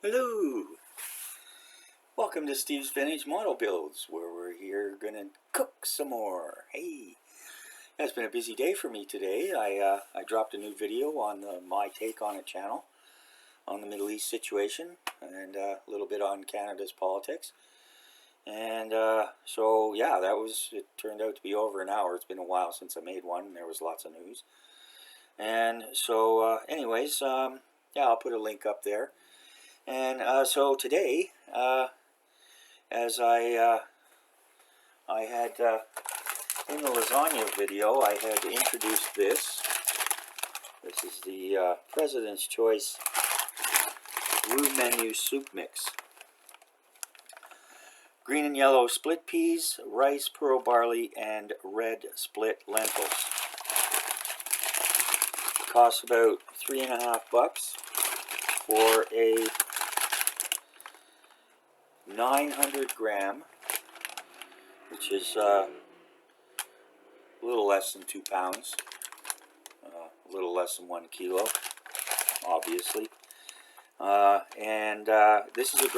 Hello! Welcome to Steve's Vintage Model Builds, where we're here gonna cook some more. Hey! It's been a busy day for me today. I dropped a new video on my take on it channel on the Middle East situation and a little bit on Canada's politics. And so yeah, it turned out to be over an hour. It's been a while since I made one and there was lots of news. And so anyways, yeah, I'll put a link up there. And so today, as I had in the lasagna video, I had introduced this. This is the President's Choice Roux Menu Soup Mix. Green and yellow split peas, rice, pearl barley, and red split lentils. Costs about $3.50 for a 900 gram, which is a little less than 2 pounds, a little less than 1 kilo, obviously. And this is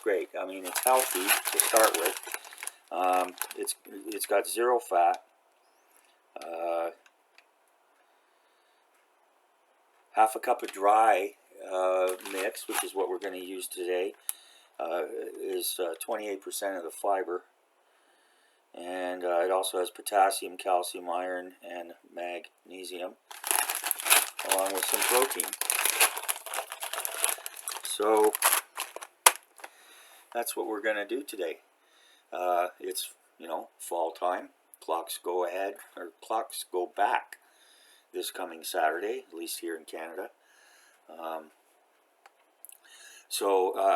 great. I mean, it's healthy to start with. It's got 0 fat. Half a cup of dry mix, which is what we're going to use today, is 28% of the fiber. And it also has potassium, calcium, iron, and magnesium, along with some protein. So that's what we're going to do today. It's, fall time. Clocks go ahead, or clocks go back this coming Saturday, at least here in Canada.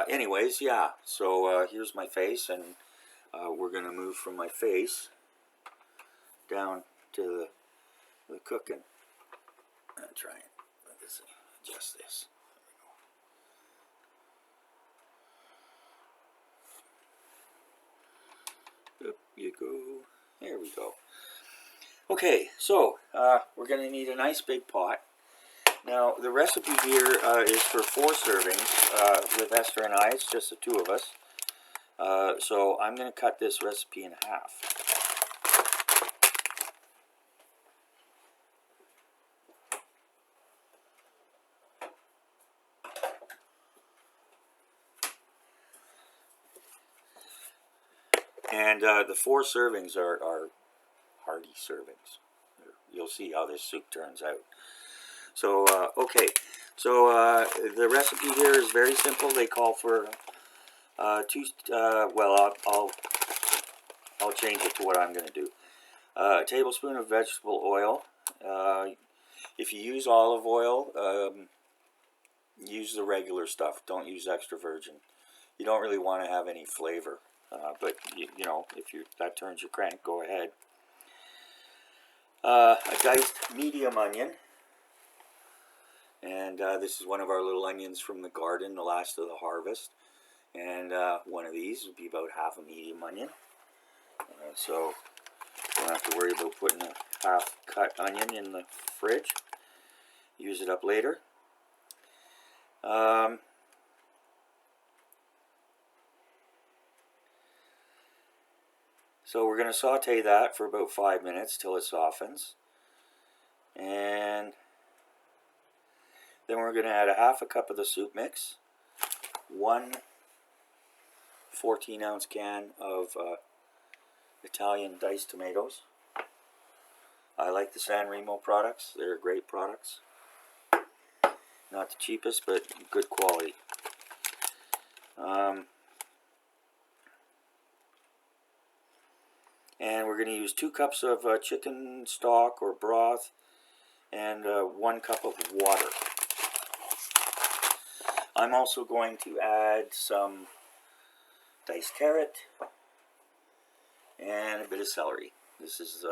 Anyways, yeah. So here's my face, and we're going to move from my face down to the cooking. I'm trying to adjust this. Up you go. There we go. Okay, so we're going to need a nice big pot. Now, the recipe here is for 4 servings. With Esther and I, it's just the 2 of us. So I'm going to cut this recipe in half. And the 4 servings are hearty servings. You'll see how this soup turns out. So, okay. So, the recipe here is very simple. They call for well, I'll change it to what I'm going to do. A tablespoon of vegetable oil. If you use olive oil, use the regular stuff. Don't use extra virgin. You don't really want to have any flavor. But if that turns your crank, go ahead. A diced medium onion, and this is one of our little onions from the garden, the last of the harvest. And one of these would be about half a medium onion. So you don't have to worry about putting a half-cut onion in the fridge. Use it up later. So we're going to saute that for about 5 minutes till it softens. And then we're going to add a half a cup of the soup mix, 1 14-ounce can of Italian diced tomatoes. I like the San Remo products. They're great products. Not the cheapest, but good quality. And we're going to use 2 cups of chicken stock or broth and 1 cup of water. I'm also going to add some diced carrot and a bit of celery. This is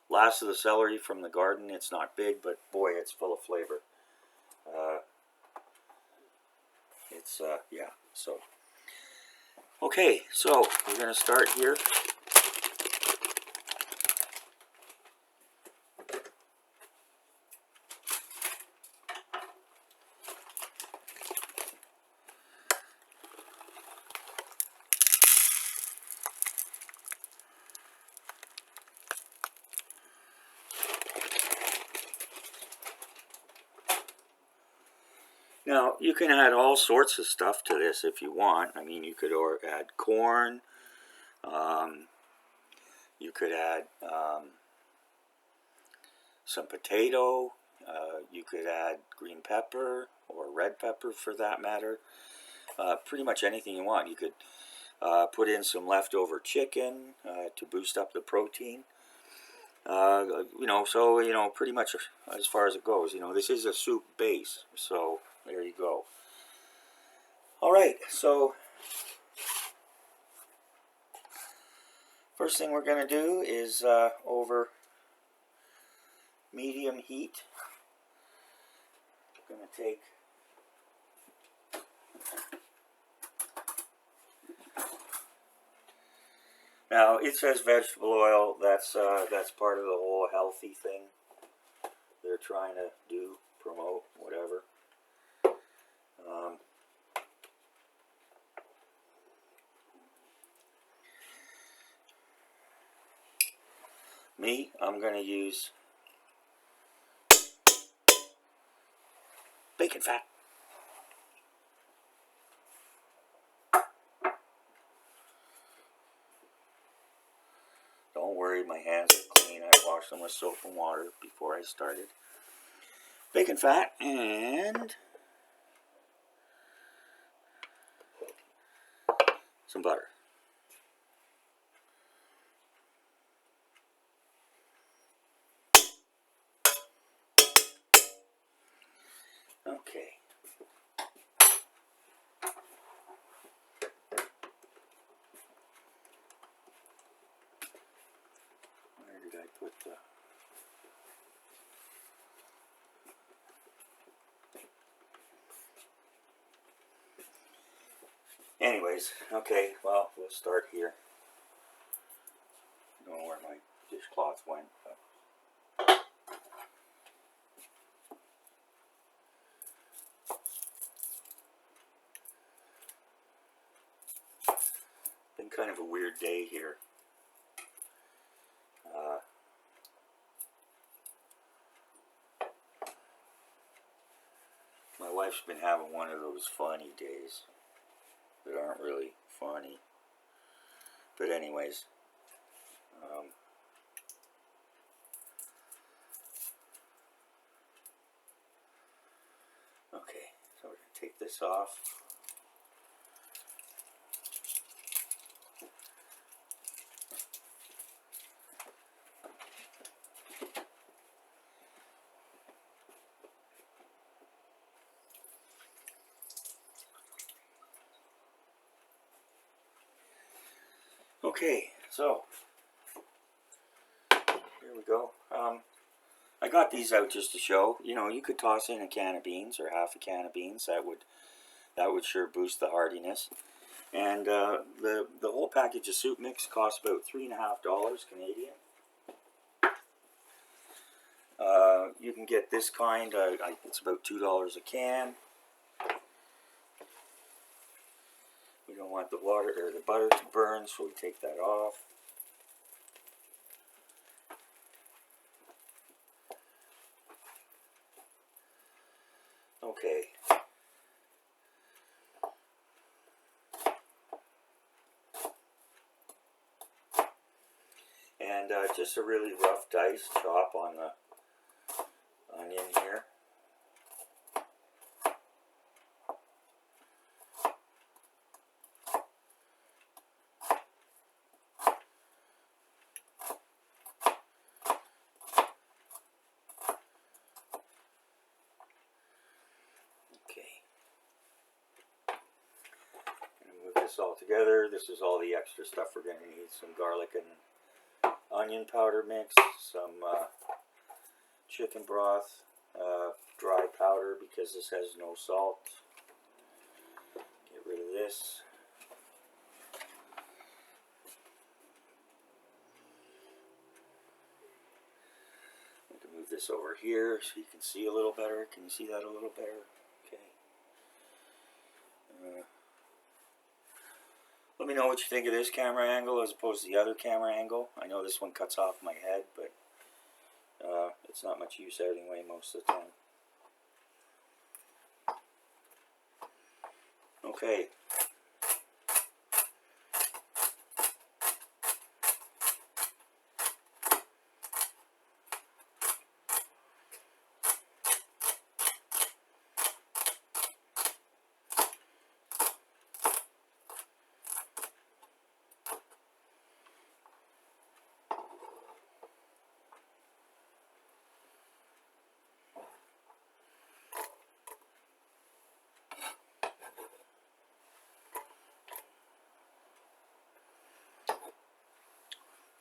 last of the celery from the garden. It's not big, but boy, it's full of flavor. Yeah, so. Okay, so we're going to start here. Now, you can add all sorts of stuff to this if you want. I mean, you could add corn. You could add some potato. You could add green pepper or red pepper for that matter. Pretty much anything you want. You could put in some leftover chicken to boost up the protein. Pretty much as far as it goes. This is a soup base, so there you go. All right, so first thing we're going to do is over medium heat. I'm going to take now it says vegetable oil. That's part of the whole healthy thing they're trying to do, promote, whatever. I'm going to use bacon fat. Don't worry, my hands are clean. I washed them with soap and water before I started. Bacon fat and some butter. Okay. Where did I put the... Anyways, okay, well, we'll start here. I don't know where my dishcloth went, but... Been kind of a weird day here. My wife's been having one of those funny days that aren't really funny. But anyways, okay, so we're going to take this off. Okay, so here we go. I got these out just to show. You could toss in a can of beans or half a can of beans. That would sure boost the hardiness. And the whole package of soup mix costs about $3.50 Canadian. You can get this kind. It's about $2 a can. We don't want the water or the butter to burn, so we take that off. Okay. And just a really rough dice chop on the onion here. All together. This is all the extra stuff we're going to need. Some garlic and onion powder mix, some chicken broth, dry powder because this has no salt. Get rid of this. I'm going to move this over here so you can see a little better. Can you see that a little better? Okay. Let me know what you think of this camera angle as opposed to the other camera angle. I know this one cuts off my head, but it's not much use anyway most of the time. Okay.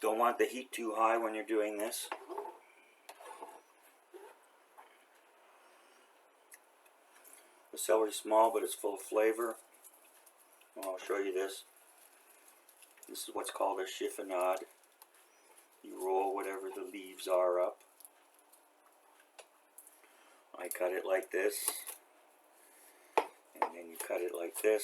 Don't want the heat too high when you're doing this. The celery's small, but it's full of flavor. Well, I'll show you this. This is what's called a chiffonade. You roll whatever the leaves are up. I cut it like this, and then you cut it like this.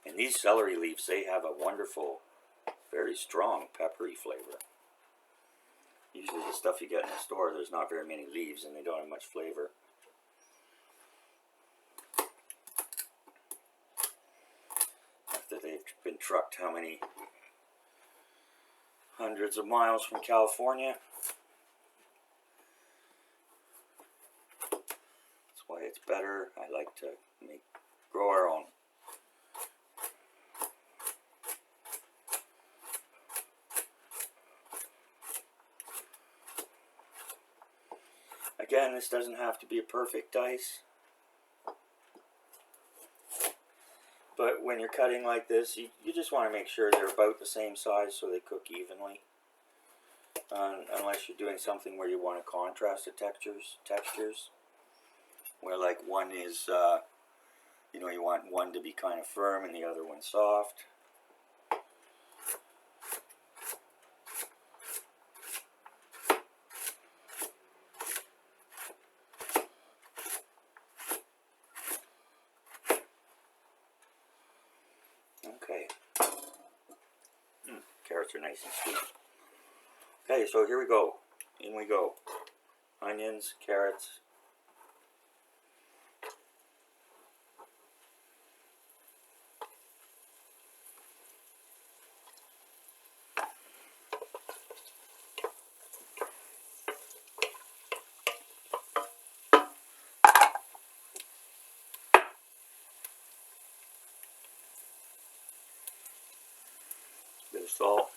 And these celery leaves, they have a wonderful, very strong peppery flavor. Usually the stuff you get in the store, there's not very many leaves and they don't have much flavor. After they've been trucked how many hundreds of miles from California. That's why it's better. I like to grow our own. Again, this doesn't have to be a perfect dice, but when you're cutting like this, you just want to make sure they're about the same size so they cook evenly. Unless you're doing something where you want to contrast the textures, where like one is, you want one to be kind of firm and the other one soft. Okay. Carrots are nice and sweet. Okay, so here we go. In we go. Onions, carrots. Bit of salt.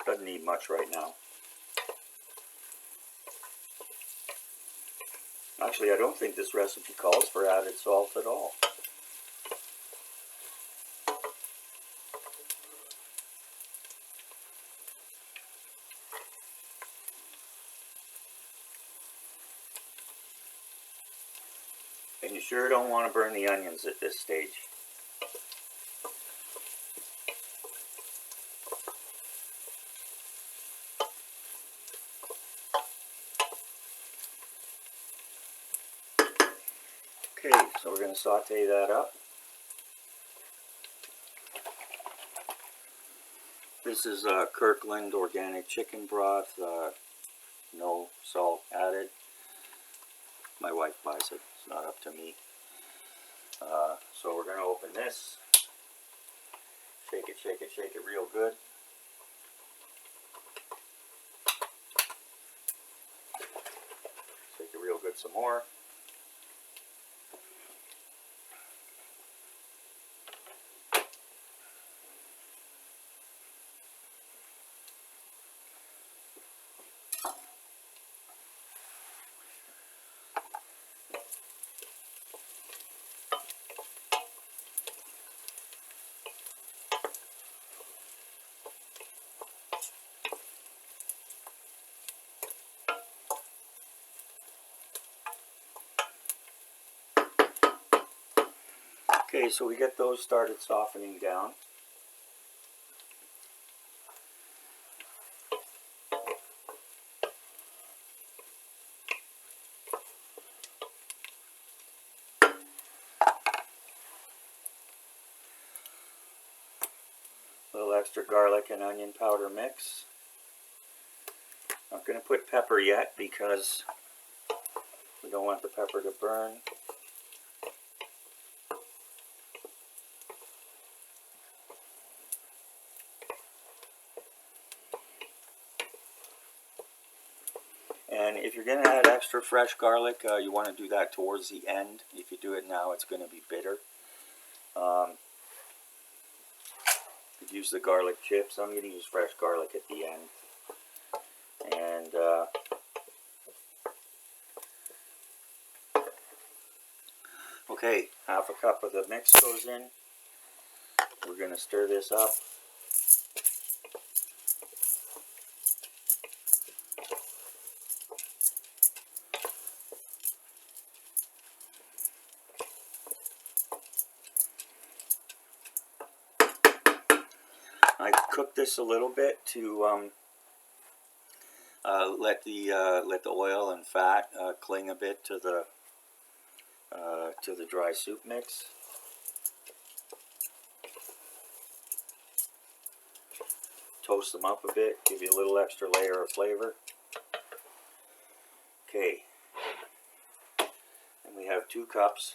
Doesn't need much right now. Actually, I don't think this recipe calls for added salt at all. And you sure don't want to burn the onions at this stage. Okay, so we're going to saute that up. This is Kirkland organic chicken broth, no salt added. My wife buys it, it's not up to me. So we're going to open this, shake it, shake it, shake it real good. Shake it real good some more. Okay, so we get those started softening down. extra garlic and onion powder mix. Not going to put pepper yet because we don't want the pepper to burn. And if you're going to add extra fresh garlic, you want to do that towards the end. If you do it now, it's going to be bitter. You could use the garlic chips. I'm going to use fresh garlic at the end. And okay, half a cup of the mix goes in. We're going to stir this up. I cooked this a little bit to let the oil and fat cling a bit to the dry soup mix. Toast them up a bit, give you a little extra layer of flavor. Okay, and we have 2 cups.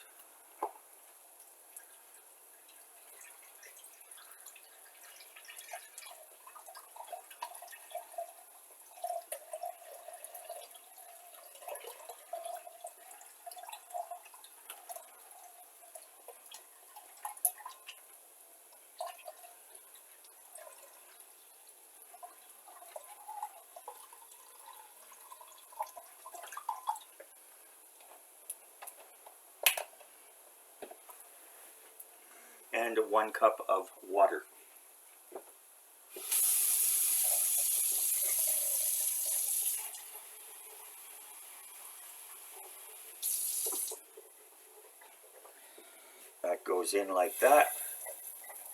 And 1 cup of water. That goes in like that.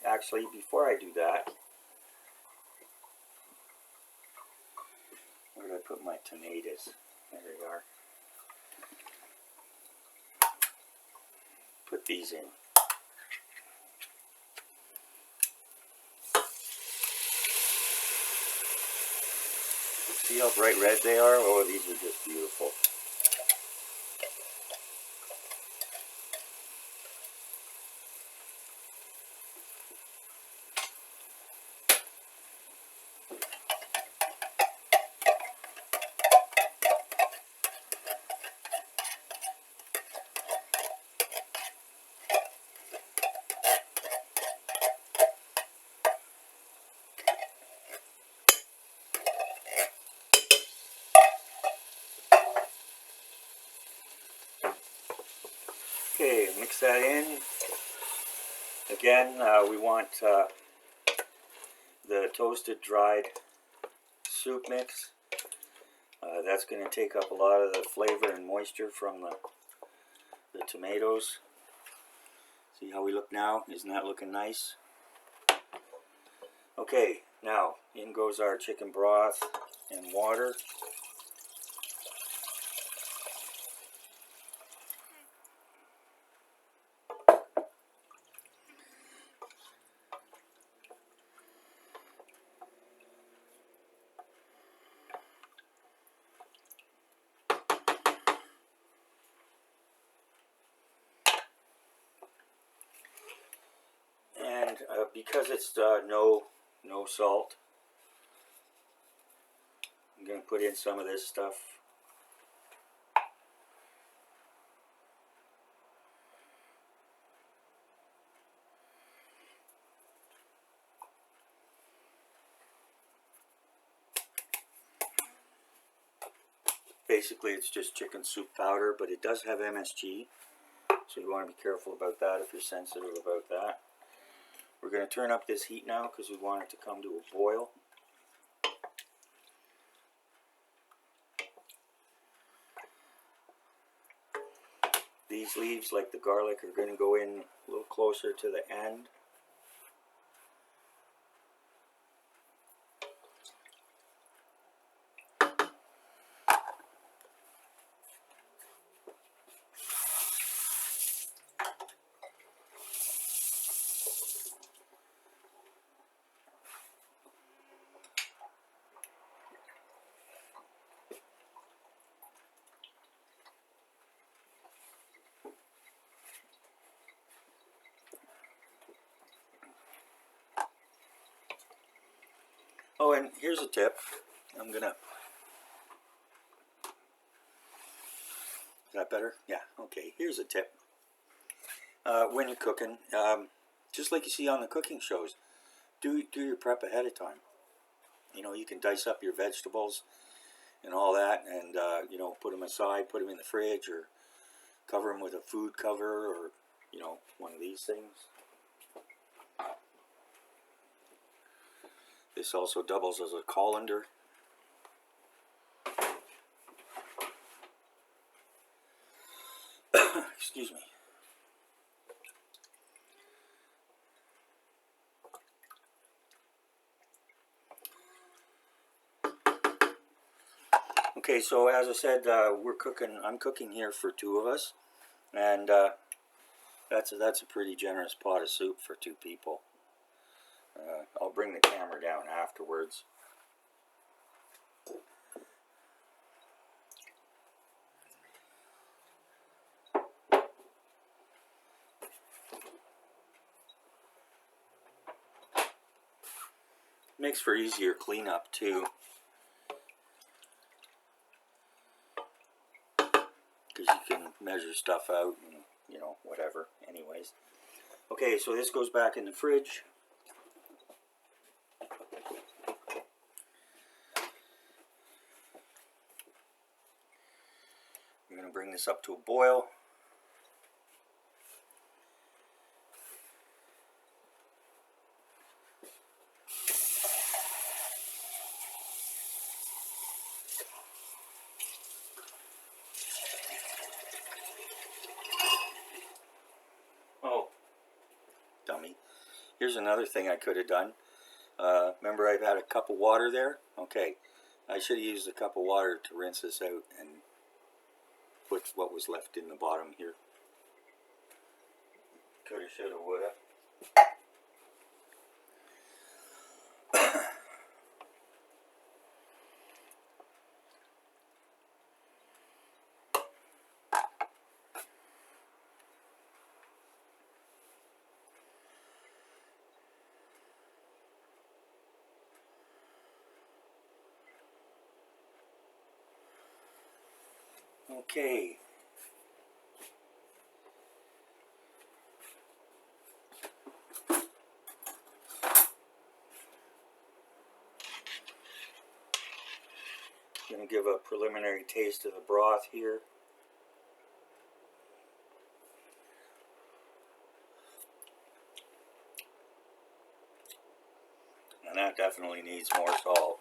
Actually, before I do that, where did I put my tomatoes? There they are. Put these in. See how bright red they are? Oh, these are just beautiful. Okay, mix that in. Again, we want the toasted dried soup mix. That's going to take up a lot of the flavor and moisture from the tomatoes. See how we look now? Isn't that looking nice? Okay, now in goes our chicken broth and water. And because it's no salt, I'm going to put in some of this stuff. Basically, it's just chicken soup powder, but it does have MSG, so you want to be careful about that if you're sensitive about that. We're going to turn up this heat now because we want it to come to a boil. These leaves, like the garlic, are going to go in a little closer to the end. Oh, and here's a tip. I'm gonna... Is that better? Yeah, okay. Here's a tip. When you're cooking, just like you see on the cooking shows, do your prep ahead of time. You know, you can dice up your vegetables and all that, and you know, put them aside, put them in the fridge, or cover them with a food cover, or you know, one of these things. This also doubles as a colander. Excuse me. Okay, so as I said, I'm cooking here for two of us, and that's a pretty generous pot of soup for two people. I'll bring the camera down afterwards. Makes for easier cleanup too, because you can measure stuff out and, you know, whatever. Anyways, okay, so this goes back in the fridge. I'm going to bring this up to a boil. Oh, dummy. Here's another thing I could have done. Remember I've had a cup of water there? Okay, I should have used a cup of water to rinse this out and put what was left in the bottom here. Coulda, shoulda, woulda. Okay. Gonna give a preliminary taste of the broth here. And that definitely needs more salt.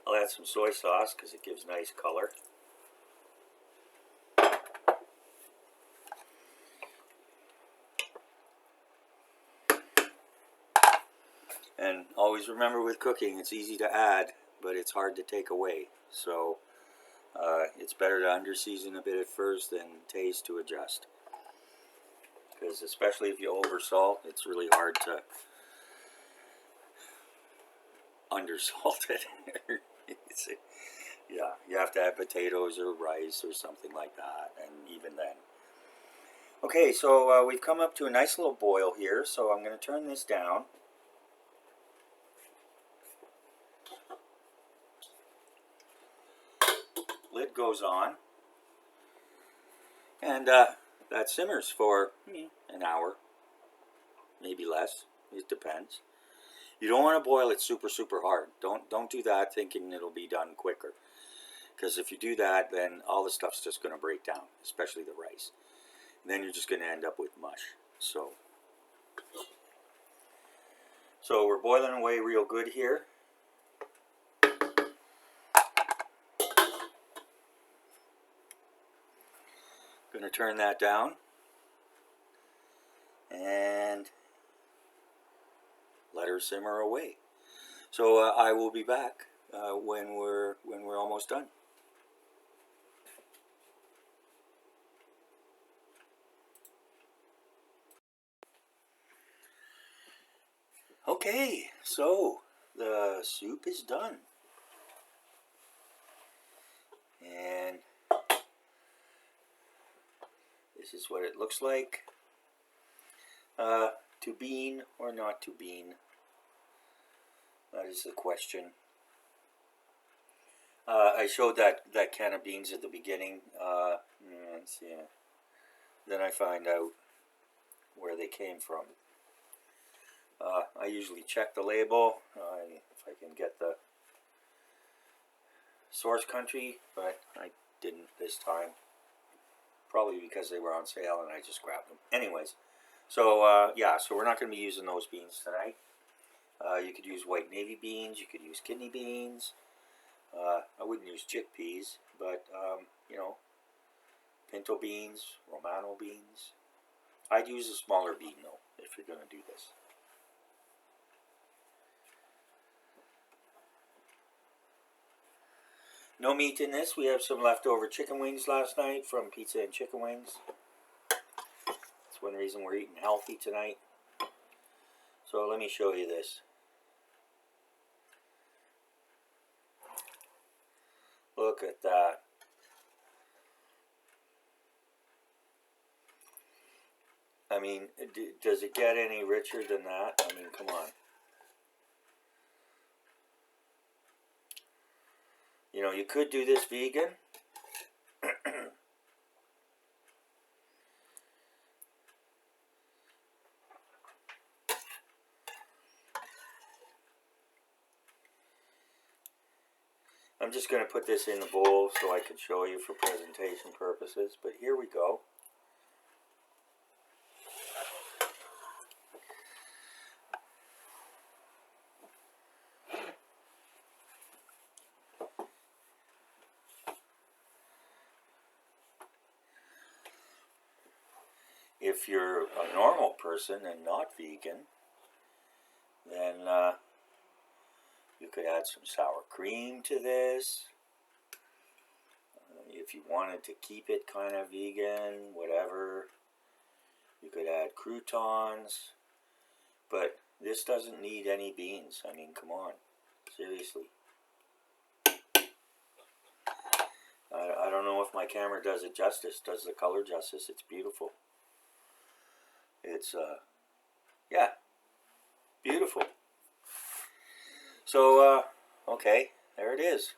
I'll add some soy sauce because it gives nice color. And always remember with cooking, it's easy to add, but it's hard to take away. So it's better to under-season a bit at first than taste to adjust. Because especially if you over-salt, it's really hard to under-salt it. Yeah, you have to add potatoes or rice or something like that, and even then. Okay, so we've come up to a nice little boil here, so I'm going to turn this down. Lid goes on, and that simmers for an hour, maybe less. It depends. You don't want to boil it super hard. Don't do that thinking it'll be done quicker, because if you do that, then all the stuff's just going to break down, especially the rice. And then you're just going to end up with mush. So we're boiling away real good here. Going to turn that down and let her simmer away. So I will be back when we're almost done. Okay, so the soup is done, and this is what it looks like. To bean or not to bean, That is the question. I showed that can of beans at the beginning. Let's see. Then I find out where they came from. I usually check the label if I can get the source country, but I didn't this time. Probably because they were on sale and I just grabbed them. Anyways, so yeah, so we're not going to be using those beans tonight. You could use white navy beans, you could use kidney beans. I wouldn't use chickpeas, but you know, pinto beans, romano beans. I'd use a smaller bean though, if you're going to do this. No meat in this. We have some leftover chicken wings last night from Pizza and Chicken Wings. That's one reason we're eating healthy tonight. So let me show you this. Look at that. I mean, does it get any richer than that? I mean, come on. You know, you could do this vegan. I'm just going to put this in the bowl so I can show you for presentation purposes, but here we go. If you're a normal person and not vegan, then you could add some sour cream to this. If you wanted to keep it kind of vegan, whatever, you could add croutons. But this doesn't need any beans. I mean, come on, seriously. I don't know if my camera does it justice, does the color justice. It's beautiful. It's, yeah, beautiful. So, okay, there it is.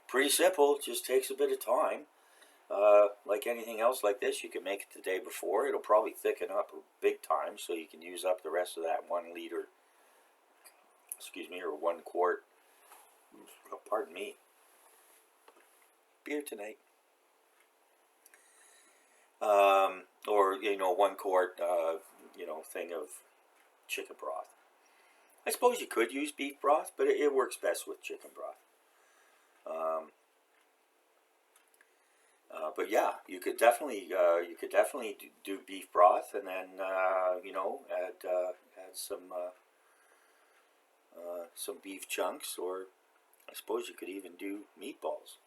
Pretty simple, just takes a bit of time. Like anything else like this, you can make it the day before. It'll probably thicken up big time, so you can use up the rest of that 1 liter, excuse me, or 1 quart, oh, pardon me, beer tonight. Or, you know, 1 quart, you know, thing of chicken broth. I suppose you could use beef broth, but it works best with chicken broth. But yeah, you could definitely do beef broth, and then you know, add some beef chunks, or I suppose you could even do meatballs.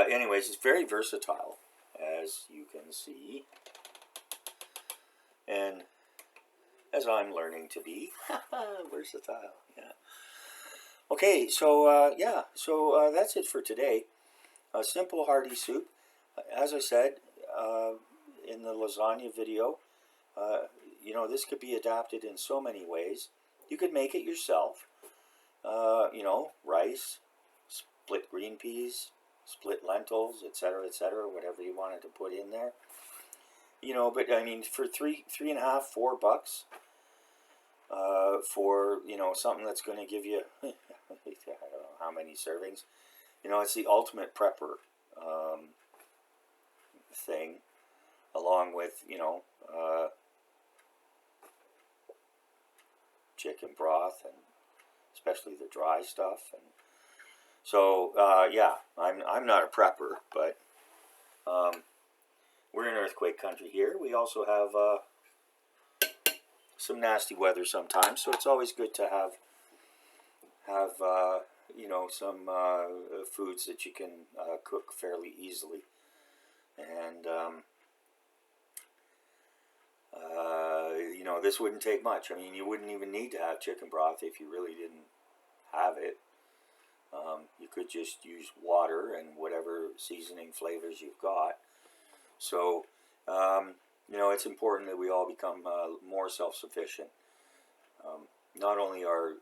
Anyways, it's very versatile, as you can see, and as I'm learning to be versatile. Yeah. Okay, so yeah, so that's it for today. A simple hearty soup. As I said in the lasagna video, you know, this could be adapted in so many ways. You could make it yourself. You know, rice, split green peas, split lentils, etc., whatever you wanted to put in there. You know, but I mean, for $3.50, $4, for, you know, something that's going to give you, I don't know how many servings. You know, it's the ultimate prepper thing, along with, you know, chicken broth, and especially the dry stuff. And so, yeah, I'm not a prepper, but we're in earthquake country here. We also have some nasty weather sometimes, so it's always good to have you know, some foods that you can cook fairly easily. And you know, this wouldn't take much. I mean, you wouldn't even need to have chicken broth if you really didn't have it. You could just use water and whatever seasoning flavors you've got. So, you know, it's important that we all become more self-sufficient. not only our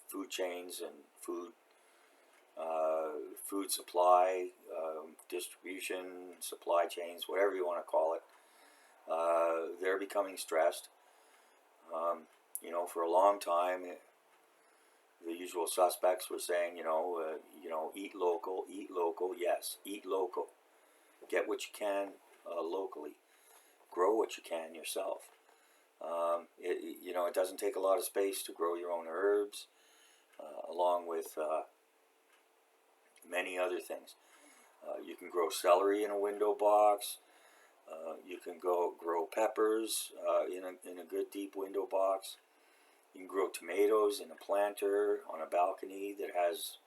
food chains and food supply, distribution, supply chains, whatever you want to call it, they're becoming stressed. You know, for a long time, the usual suspects were saying, eat local, yes, eat local. Get what you can locally. Grow what you can yourself. It doesn't take a lot of space to grow your own herbs, along with many other things. You can grow celery in a window box. You can grow peppers in a good deep window box. You can grow tomatoes in a planter on a balcony that has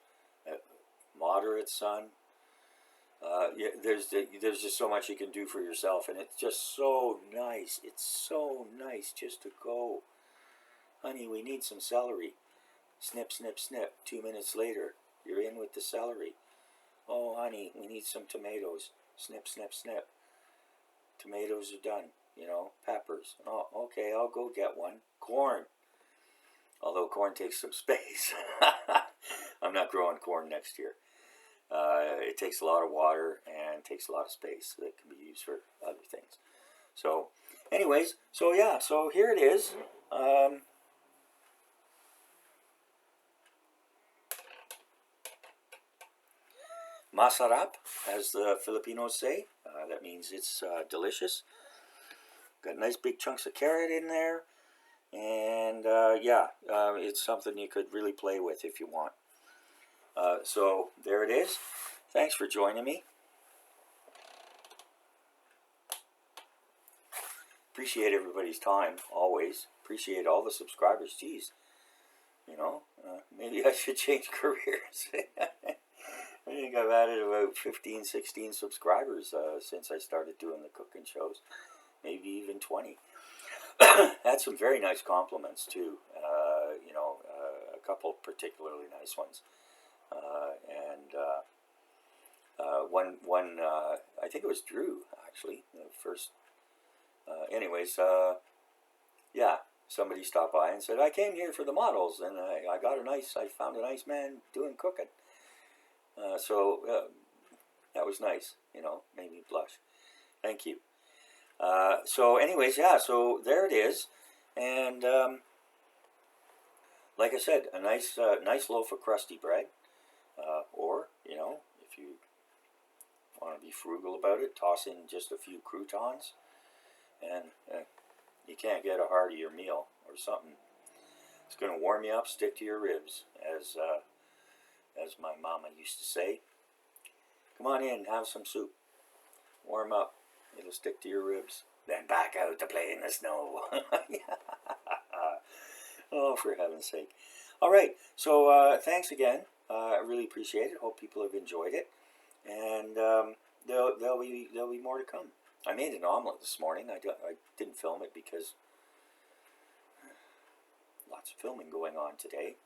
moderate sun. There's just so much you can do for yourself, and it's just so nice. It's so nice just to go, honey, we need some celery. Snip, snip, snip. 2 minutes later, you're in with the celery. Oh, honey, we need some tomatoes. Snip, snip, snip. Tomatoes are done. Peppers. Oh, okay, I'll go get one. Corn. Although corn takes some space. I'm not growing corn next year. It takes a lot of water and takes a lot of space that can be used for other things. So, anyways, so here it is. Masarap, as the Filipinos say. That means it's delicious. Got nice big chunks of carrot in there. And it's something you could really play with if you want. So there it is. Thanks for joining me. Appreciate everybody's time, always. Appreciate all the subscribers. Geez, maybe I should change careers. I think I've added about 15, 16 subscribers since I started doing the cooking shows. Maybe even 20. Had some very nice compliments too. A couple particularly nice ones. One I think it was Drew, actually, the first. Somebody stopped by and said, I came here for the models, and I found a nice man doing cooking. That was nice, made me blush. Thank you. So there it is. And like I said, a nice loaf of crusty bread. Or, if you want to be frugal about it, toss in just a few croutons. And you can't get a heartier meal or something. It's going to warm you up, stick to your ribs, as my mama used to say. Come on in, have some soup. Warm up. It'll stick to your ribs. Then back out to play in the snow. Oh, for heaven's sake. All right. So thanks again. I really appreciate it. Hope people have enjoyed it. And there'll be more to come. I made an omelet this morning. I didn't film it because lots of filming going on today.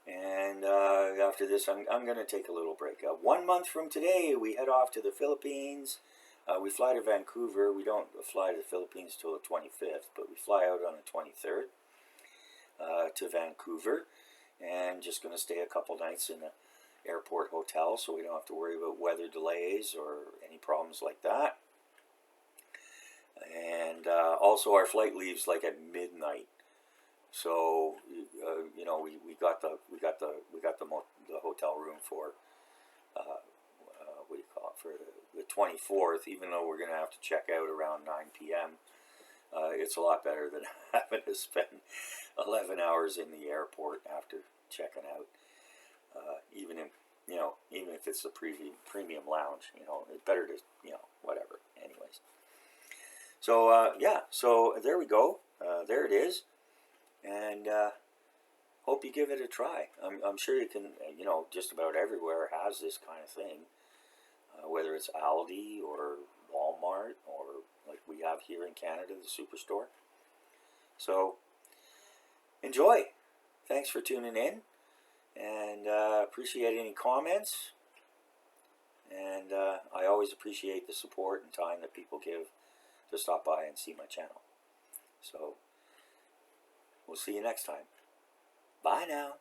And after this, I'm going to take a little break. 1 month from today, we head off to the Philippines. We fly to Vancouver. We don't fly to the Philippines till the 25th, but we fly out on the 23rd to Vancouver, and just going to stay a couple nights in the airport hotel so we don't have to worry about weather delays or any problems like that. And also our flight leaves like at midnight. So we got the hotel room for what do you call it, for the 24th, even though we're going to have to check out around 9 p.m. It's a lot better than having to spend 11 hours in the airport after checking out. Even if it's the premium lounge, it's better to, whatever. Anyways. So, so there we go. There it is. And hope you give it a try. I'm sure you can, just about everywhere has this kind of thing. Whether it's Aldi or Walmart or like we have here in Canada, the Superstore. So, enjoy. Thanks for tuning in. And appreciate any comments. And I always appreciate the support and time that people give to stop by and see my channel. So, We'll see you next time. Bye now.